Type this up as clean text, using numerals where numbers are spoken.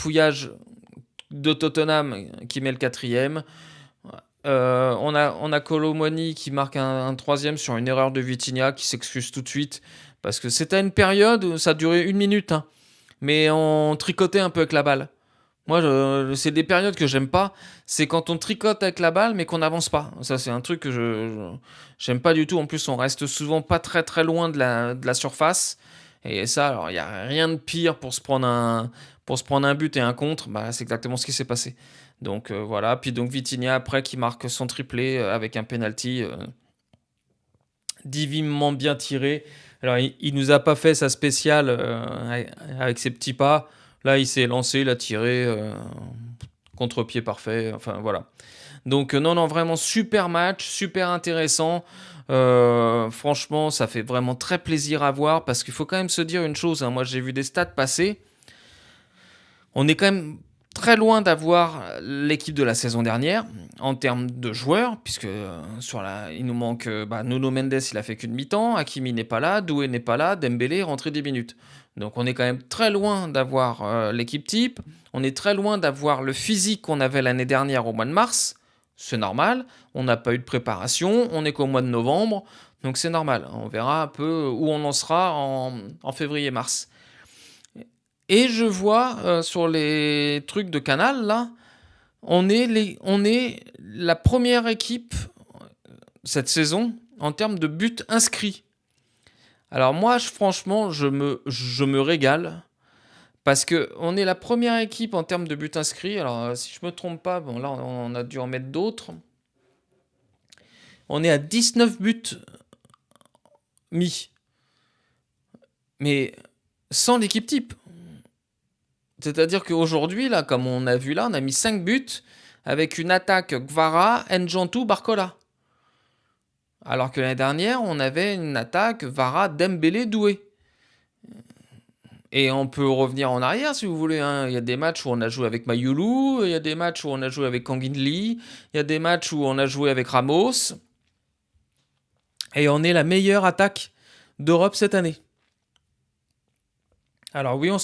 cafouillage de Tottenham qui met le 4e. On a Kolo Muani qui marque un 3e sur une erreur de Vitinha qui s'excuse tout de suite parce que c'était une période où ça durait 1 minute, hein, mais on tricotait un peu avec la balle. Moi, c'est des périodes que j'aime pas. C'est quand on tricote avec la balle, mais qu'on n'avance pas. Ça, c'est un truc que j'aime pas du tout. En plus, on reste souvent pas très très loin de la surface. Et ça, alors, il y a rien de pire pour se prendre un but et un contre. Bah, c'est exactement ce qui s'est passé. Donc voilà. Puis donc Vitinha après qui marque son triplé avec un penalty divinement bien tiré. Alors, il nous a pas fait sa spéciale avec ses petits pas. Là, il s'est lancé, il a tiré contre-pied parfait. Enfin, voilà. Donc, non, non, vraiment super match, super intéressant. Franchement, ça fait vraiment très plaisir à voir parce qu'il faut quand même se dire une chose, hein. Moi, j'ai vu des stats passer. On est quand même très loin d'avoir l'équipe de la saison dernière en termes de joueurs, puisque il nous manque Nuno Mendes, il a fait qu'une mi-temps, Hakimi n'est pas là, Doué n'est pas là, Dembélé est rentré 10 minutes. Donc on est quand même très loin d'avoir l'équipe type, on est très loin d'avoir le physique qu'on avait l'année dernière au mois de mars, c'est normal, on n'a pas eu de préparation, on n'est qu'au mois de novembre, donc c'est normal, on verra un peu où on en sera en février-mars. Et je vois sur les trucs de Canal, là, on est la première équipe cette saison en termes de buts inscrits. Alors moi, franchement, je me régale parce que on est la première équipe en termes de buts inscrits. Alors si je me trompe pas, bon là on a dû en mettre d'autres. On est à 19 buts mis, mais sans l'équipe type. C'est-à-dire qu'aujourd'hui, là, comme on a vu là, on a mis 5 buts avec une attaque Gvara, Njantou, Barcola. Alors que l'année dernière, on avait une attaque Vara, Dembélé, Doué. Et on peut revenir en arrière si vous voulez, hein. Il y a des matchs où on a joué avec Mayulu, il y a des matchs où on a joué avec Kanginli, il y a des matchs où on a joué avec Ramos. Et on est la meilleure attaque d'Europe cette année. Alors oui, on se